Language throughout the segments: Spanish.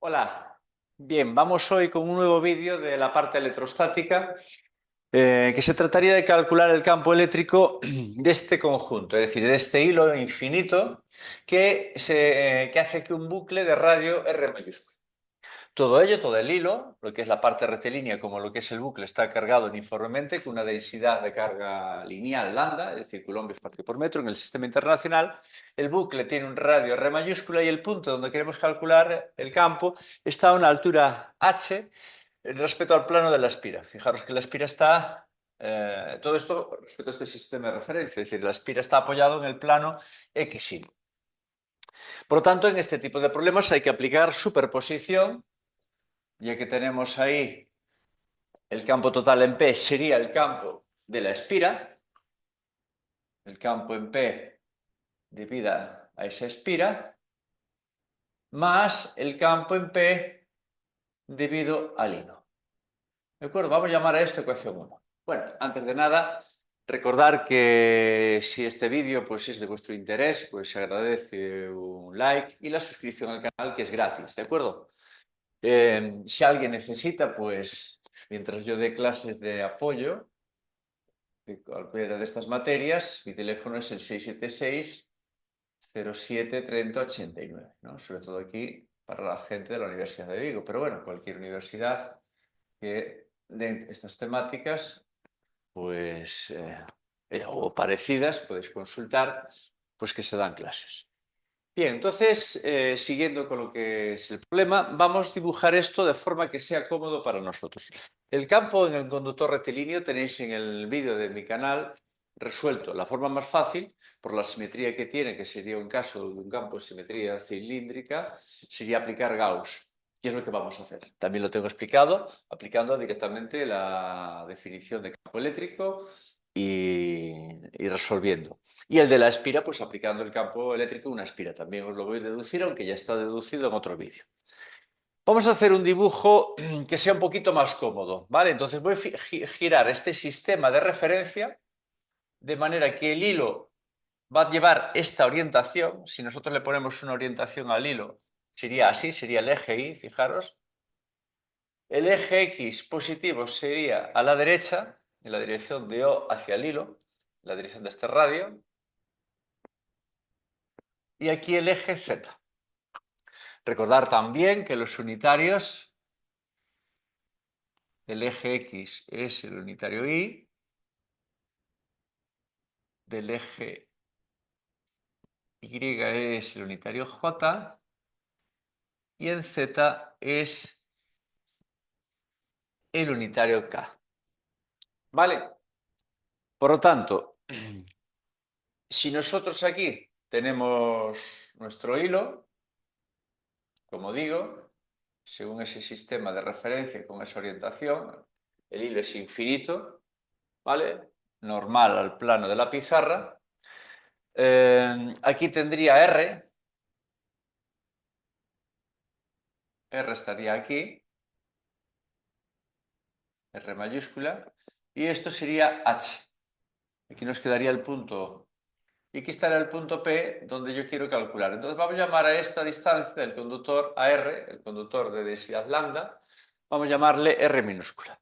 Hola, bien, vamos hoy con un nuevo vídeo de la parte electrostática que se trataría de calcular el campo eléctrico de este conjunto, es decir, de este hilo infinito que hace que un bucle de radio R mayúscula. Todo ello, todo el hilo, lo que es la parte rectilínea como lo que es el bucle, está cargado uniformemente con una densidad de carga lineal lambda, es decir, columpios partido por metro en el sistema internacional. El bucle tiene un radio R mayúscula y el punto donde queremos calcular el campo está a una altura h respecto al plano de la espira. Fijaros que la espira está, todo esto respecto a este sistema de referencia, es decir, la espira está apoyado en el plano xy. Por lo tanto, en este tipo de problemas hay que aplicar superposición, ya que tenemos ahí el campo total en P sería el campo de la espira, el campo en P debida a esa espira, más el campo en P debido al hilo. ¿De acuerdo? Vamos a llamar a esto ecuación 1. Bueno, antes de nada, recordar que si este vídeo pues, es de vuestro interés, pues se agradece un like y la suscripción al canal, que es gratis, ¿de acuerdo? Si alguien necesita, pues mientras yo dé clases de apoyo, de cualquiera de estas materias, mi teléfono es el 676-07 30 89, ¿no? Sobre todo aquí para la gente de la Universidad de Vigo, pero bueno, cualquier universidad que den estas temáticas, pues, o parecidas, podéis consultar, pues que se dan clases. Bien, entonces, siguiendo con lo que es el problema, vamos a dibujar esto de forma que sea cómodo para nosotros. El campo en el conductor rectilíneo tenéis en el vídeo de mi canal resuelto. La forma más fácil, por la simetría que tiene, que sería un caso de un campo de simetría cilíndrica, sería aplicar Gauss. ¿Qué es lo que vamos a hacer? También lo tengo explicado, aplicando directamente la definición de campo eléctrico y resolviendo. Y el de la espira, pues aplicando el campo eléctrico, una espira. También os lo voy a deducir, aunque ya está deducido en otro vídeo. Vamos a hacer un dibujo que sea un poquito más cómodo, ¿vale? Entonces voy a girar este sistema de referencia de manera que el hilo va a llevar esta orientación. Si nosotros le ponemos una orientación al hilo, sería así, sería el eje Y, fijaros. El eje X positivo sería a la derecha, en la dirección de O hacia el hilo, la dirección de este radio. Y aquí el eje Z. Recordar también que los unitarios del eje X es el unitario Y, del eje Y es el unitario J y en Z es el unitario K. ¿Vale? Por lo tanto, si nosotros aquí tenemos nuestro hilo, como digo, según ese sistema de referencia con esa orientación, el hilo es infinito, ¿vale? Normal al plano de la pizarra. Aquí tendría R. R estaría aquí. R mayúscula. Y esto sería H. Aquí nos quedaría el punto. Y aquí estaría el punto P donde yo quiero calcular. Entonces vamos a llamar a esta distancia del conductor a R, el conductor de densidad lambda. Vamos a llamarle R minúscula.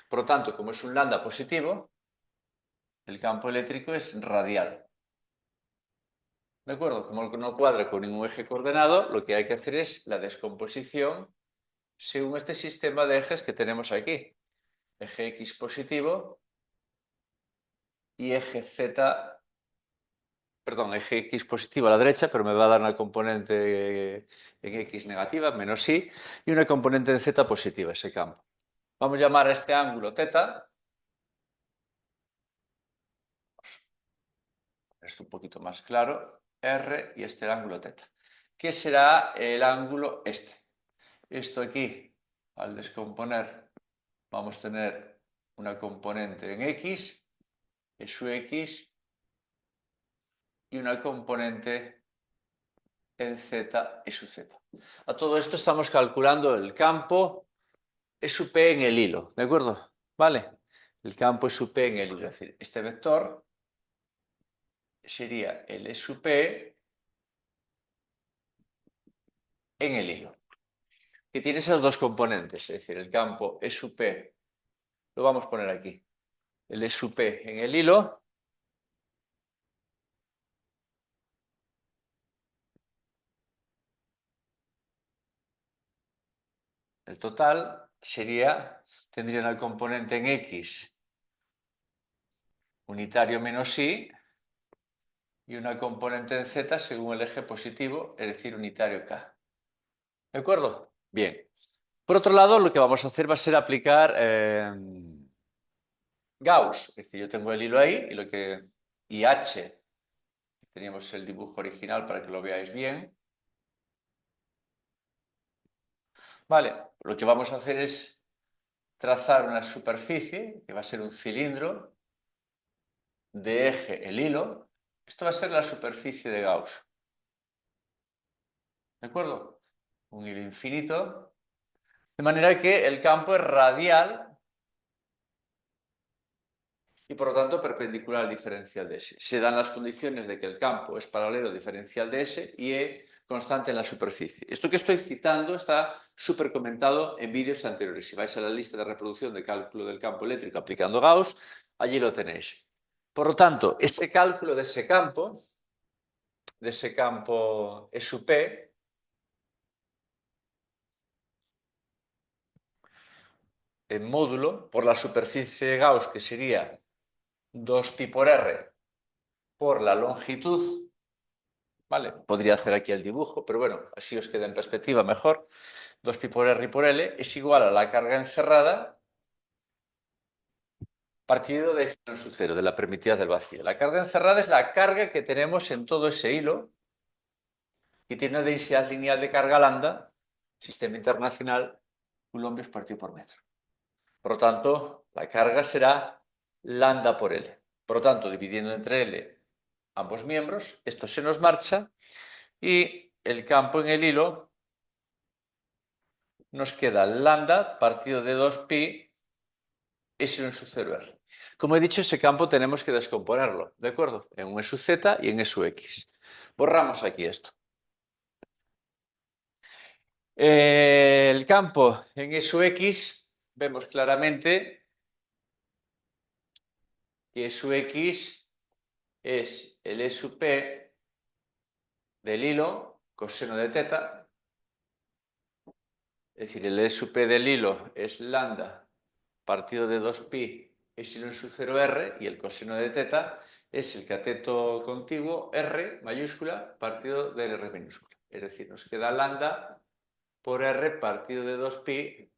Por lo tanto, como es un lambda positivo, el campo eléctrico es radial. ¿De acuerdo? Como no cuadra con ningún eje coordenado, lo que hay que hacer es la descomposición según este sistema de ejes que tenemos aquí. Eje X positivo y eje Z, perdón, eje X positivo a la derecha, pero me va a dar una componente en X negativa, menos Y, y una componente en Z positiva, ese campo. Vamos a llamar a este ángulo θ, esto un poquito más claro, R y este el ángulo θ. ¿Qué será el ángulo este? Esto aquí, al descomponer, vamos a tener una componente en X, es su X, y una componente en Z y su Z. A todo esto estamos calculando el campo E sub P en el hilo, ¿de acuerdo? ¿Vale? El campo E sub P en el hilo, es decir, este vector sería el E sub P en el hilo. que tiene esas dos componentes, es decir, el campo E sub P, lo vamos a poner aquí, el E sub P en el hilo, el total tendría una componente en X unitario menos Y y una componente en Z según el eje positivo, es decir, unitario K. ¿De acuerdo? Bien. Por otro lado, lo que vamos a hacer va a ser aplicar Gauss. Es decir, yo tengo el hilo ahí y H. Teníamos el dibujo original para que lo veáis bien. Vale, lo que vamos a hacer es trazar una superficie, que va a ser un cilindro, de eje el hilo. Esto va a ser la superficie de Gauss. ¿De acuerdo? Un hilo infinito. De manera que el campo es radial y por lo tanto perpendicular al diferencial de S. Se dan las condiciones de que el campo es paralelo al diferencial de S y E constante en la superficie. Esto que estoy citando está súper comentado en vídeos anteriores. Si vais a la lista de reproducción de cálculo del campo eléctrico aplicando Gauss, allí lo tenéis. Por lo tanto, ese cálculo de ese campo E sub P, en módulo por la superficie de Gauss, que sería 2pi por R por la longitud, ¿vale? Podría hacer aquí el dibujo, pero bueno, así os queda en perspectiva mejor. 2pi por R y por L es igual a la carga encerrada partido de epsilon sub 0, de la permitida del vacío. La carga encerrada es la carga que tenemos en todo ese hilo y tiene una densidad lineal de carga lambda, sistema internacional, coulombs partido por metro. Por lo tanto, la carga será lambda por L. Por lo tanto, dividiendo entre L ambos miembros, esto se nos marcha y el campo en el hilo nos queda lambda partido de 2pi epsilon sub 0r. Como he dicho, ese campo tenemos que descomponerlo, ¿de acuerdo? En un E sub z y en E sub x. Borramos aquí esto. El campo en E sub x vemos claramente que E sub x es el E sub p del hilo coseno de teta, es decir, el E sub p del hilo es lambda partido de 2pi epsilon sub 0r y el coseno de teta es el cateto contiguo r mayúscula partido del r minúscula. Es decir, nos queda lambda por r partido de 2pi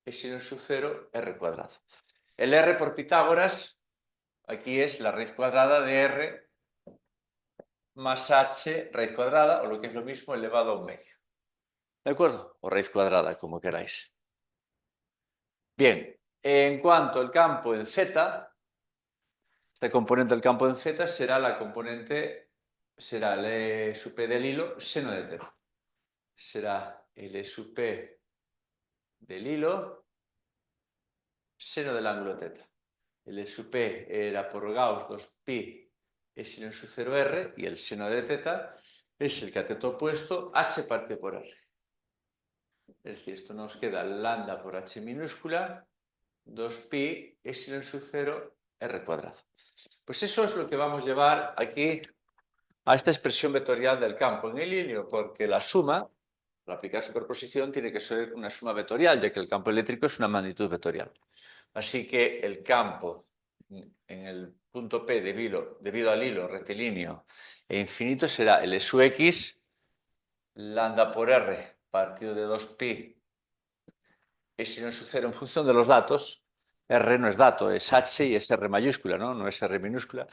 epsilon sub 0 r cuadrado. El r por Pitágoras aquí es la raíz cuadrada de r más h raíz cuadrada, o lo que es lo mismo, elevado a un medio. ¿De acuerdo? O raíz cuadrada, como queráis. Bien, en cuanto al campo en z, esta componente del campo en z será el E sub p del hilo seno de teta. Será el E sub p del hilo seno del ángulo teta. El E sub p era por Gauss 2pi epsilon sub 0r y el seno de teta es el cateto opuesto h partido por r. Es decir, esto nos queda lambda por h minúscula 2pi epsilon sub 0 r cuadrado. Pues eso es lo que vamos a llevar aquí a esta expresión vectorial del campo en el hilo, porque la suma, al aplicar superposición, tiene que ser una suma vectorial, ya que el campo eléctrico es una magnitud vectorial. Así que el campo en el punto P debido al hilo rectilíneo e infinito será el E sub x, lambda por r partido de 2pi epsilon sub 0 en función de los datos. R no es dato, es h y es r mayúscula, no es r minúscula.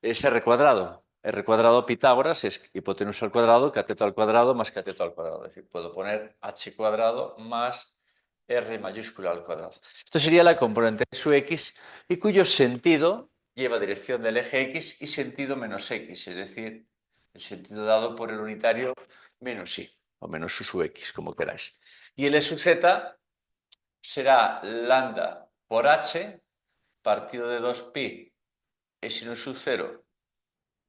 Es r cuadrado. R cuadrado Pitágoras es hipotenusa al cuadrado, cateto al cuadrado más cateto al cuadrado. Es decir, puedo poner h cuadrado más r mayúscula al cuadrado. Esto sería la componente de su x y cuyo sentido lleva dirección del eje x y sentido menos x, es decir, el sentido dado por el unitario menos y, o menos su sub x, como queráis. Y el E sub z será lambda por h partido de 2pi epsilon sub 0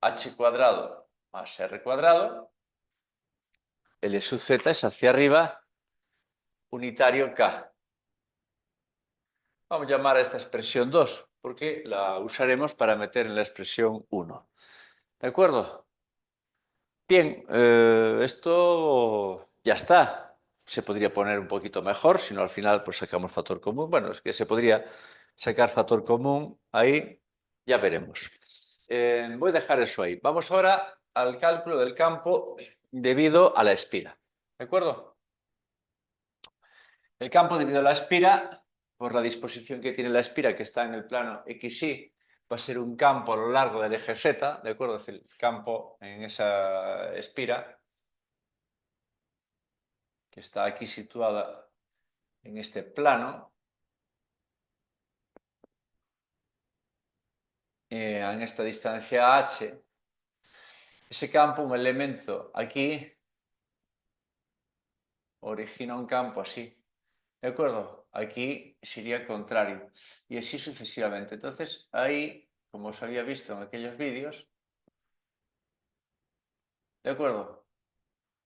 h cuadrado más r cuadrado. El E sub z es hacia arriba unitario K. Vamos a llamar a esta expresión 2, porque la usaremos para meter en la expresión 1. ¿De acuerdo? Bien, esto ya está. Se podría poner un poquito mejor, si no al final pues sacamos factor común. Bueno, es que se podría sacar factor común ahí, ya veremos. Voy a dejar eso ahí. Vamos ahora al cálculo del campo debido a la espira. ¿De acuerdo? El campo debido a la espira, por la disposición que tiene la espira, que está en el plano XY, va a ser un campo a lo largo del eje Z, ¿de acuerdo? Es decir, el campo en esa espira, que está aquí situada en este plano, en esta distancia H, ese campo, un elemento aquí, origina un campo así. ¿De acuerdo? Aquí sería contrario. Y así sucesivamente. Entonces, ahí, como os había visto en aquellos vídeos, ¿de acuerdo?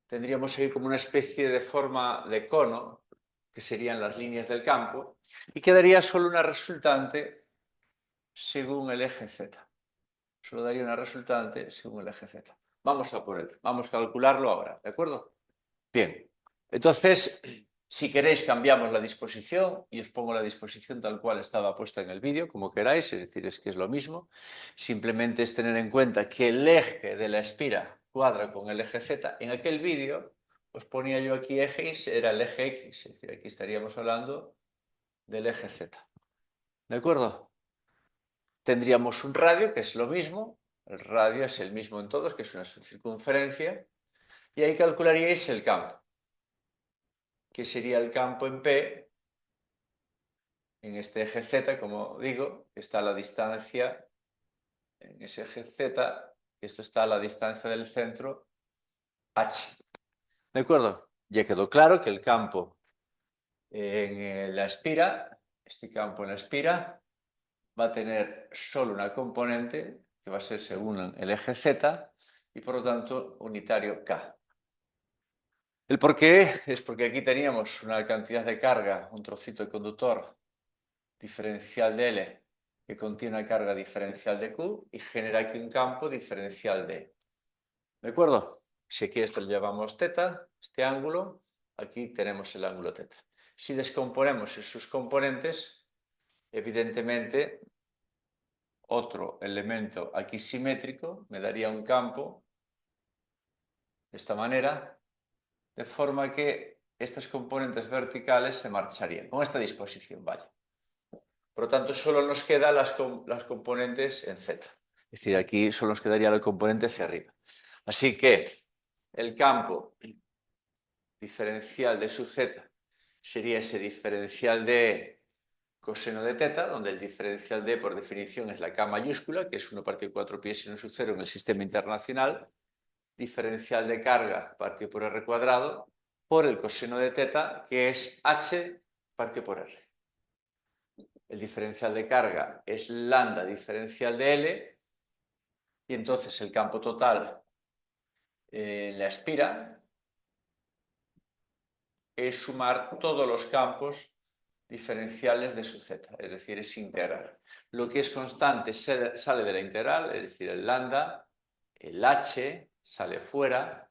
Tendríamos ahí como una especie de forma de cono, que serían las líneas del campo, y quedaría solo una resultante según el eje Z. Solo daría una resultante según el eje Z. Vamos a por él. Vamos a calcularlo ahora, ¿de acuerdo? Bien. Entonces, si queréis cambiamos la disposición y os pongo la disposición tal cual estaba puesta en el vídeo, como queráis, es decir, es que es lo mismo. Simplemente es tener en cuenta que el eje de la espira cuadra con el eje Z. En aquel vídeo os ponía yo aquí eje y era el eje X, es decir, aquí estaríamos hablando del eje Z. ¿De acuerdo? Tendríamos un radio, que es lo mismo. El radio es el mismo en todos, que es una circunferencia. Y ahí calcularíais el campo, que sería el campo en P. En este eje Z, como digo, está la distancia, en ese eje Z, esto está a la distancia del centro H. ¿De acuerdo? Ya quedó claro que el campo en la espira, este campo en la espira, va a tener solo una componente, que va a ser según el eje Z, y por lo tanto unitario K. ¿El por qué? Es porque aquí teníamos una cantidad de carga, un trocito de conductor diferencial de L que contiene una carga diferencial de Q y genera aquí un campo diferencial de E. ¿De acuerdo? Si aquí esto le llamamos teta, este ángulo, aquí tenemos el ángulo teta. Si descomponemos en sus componentes, evidentemente otro elemento aquí simétrico me daría un campo de esta manera, de forma que estos componentes verticales se marcharían, con esta disposición, vaya. Por lo tanto, solo nos quedan las componentes en Z. Es decir, aquí solo nos quedaría el componente hacia arriba. Así que el campo diferencial de su Z sería ese diferencial de coseno de teta, donde el diferencial de, por definición, es la K mayúscula, que es 1 partido 4 pi seno sub 0 en el sistema internacional, diferencial de carga partido por R cuadrado, por el coseno de teta, que es H partido por R. El diferencial de carga es lambda diferencial de L, y entonces el campo total en la espira es sumar todos los campos diferenciales de su Z, es decir, es integrar. Lo que es constante sale de la integral, es decir, el lambda, el h sale fuera,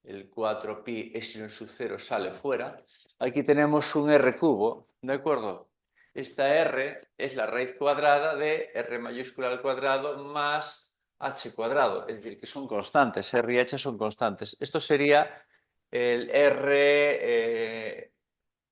el 4pi epsilon sub 0 sale fuera. Aquí tenemos un r cubo, ¿de acuerdo? Esta r es la raíz cuadrada de r mayúscula al cuadrado más h cuadrado, es decir, que son constantes, r y h son constantes. Esto sería el r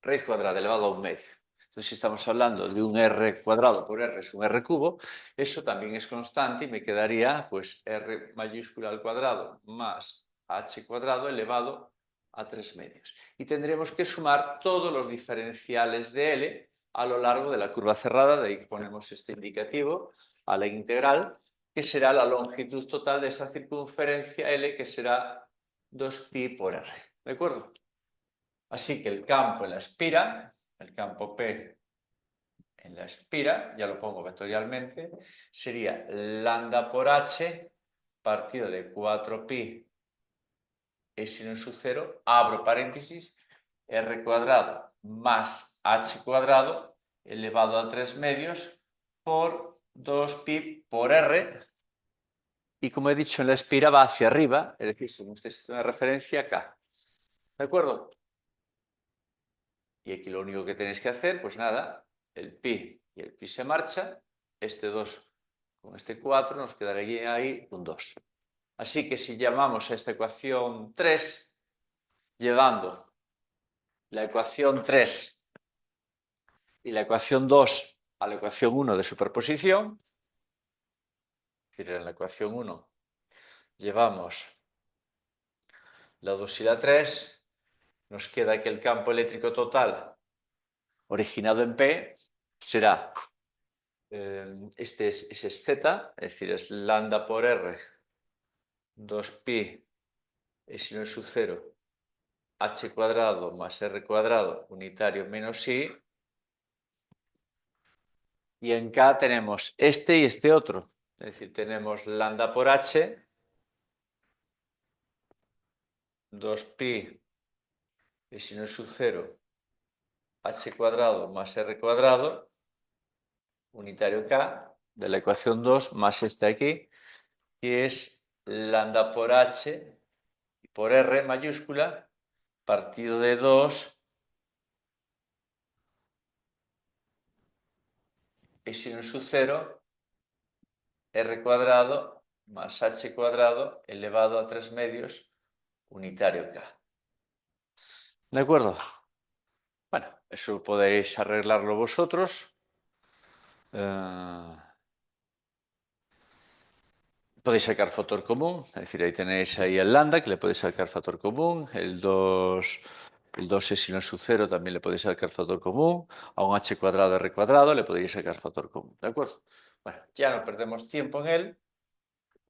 raíz cuadrada elevado a un medio. Entonces, si estamos hablando de un r cuadrado por r es un r cubo, eso también es constante y me quedaría pues r mayúscula al cuadrado más h cuadrado elevado a 3 medios. Y tendremos que sumar todos los diferenciales de L a lo largo de la curva cerrada, de ahí que ponemos este indicativo a la integral, que será la longitud total de esa circunferencia L, que será 2pi por R. ¿De acuerdo? Así que el campo en la espira, el campo P en la espira, ya lo pongo vectorialmente, sería lambda por h partido de 4pi epsilon sub 0, abro paréntesis, r cuadrado más h cuadrado elevado a 3 medios por 2pi por r. Y como he dicho, en la espira va hacia arriba, es decir, según este sistema de referencia, acá. ¿De acuerdo? Y aquí lo único que tenéis que hacer, pues nada, el pi y el pi se marcha, este 2 con este 4 nos quedaría ahí un 2. Así que si llamamos a esta ecuación 3, llevando la ecuación 3 y la ecuación 2 a la ecuación 1 de superposición, es decir, en la ecuación 1 llevamos la 2 y la 3, nos queda que el campo eléctrico total originado en P será, este es Z, es decir, es lambda por R, 2pi epsilon sub 0, h cuadrado más r cuadrado unitario menos i, y en K tenemos este y este otro, es decir, tenemos lambda por h, 2pi epsilon sub 0, h cuadrado más r cuadrado unitario K de la ecuación 2 más este aquí, que es lambda por h por r mayúscula partido de 2 epsilon sub 0 r cuadrado más h cuadrado elevado a 3 medios unitario K. ¿De acuerdo? Bueno, eso podéis arreglarlo vosotros. Podéis sacar factor común, es decir, ahí tenéis ahí el lambda, que le podéis sacar factor común, el 2 epsilon sub 0 también le podéis sacar factor común, a un h cuadrado r cuadrado le podéis sacar factor común, ¿de acuerdo? Bueno, ya no perdemos tiempo en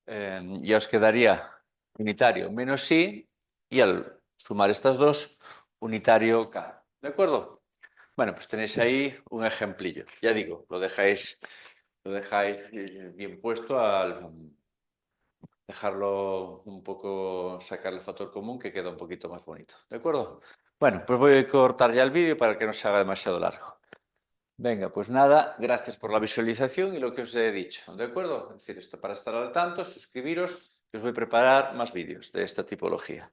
él, ya os quedaría unitario menos i, y al sumar estas dos, unitario k, ¿de acuerdo? Bueno, pues tenéis ahí un ejemplillo, ya digo, lo dejáis bien puesto al dejarlo un poco, sacar el factor común que queda un poquito más bonito. ¿De acuerdo? Bueno, pues voy a cortar ya el vídeo para que no se haga demasiado largo. Venga, pues nada, gracias por la visualización y lo que os he dicho. ¿De acuerdo? Es decir, esto para estar al tanto, suscribiros, que os voy a preparar más vídeos de esta tipología.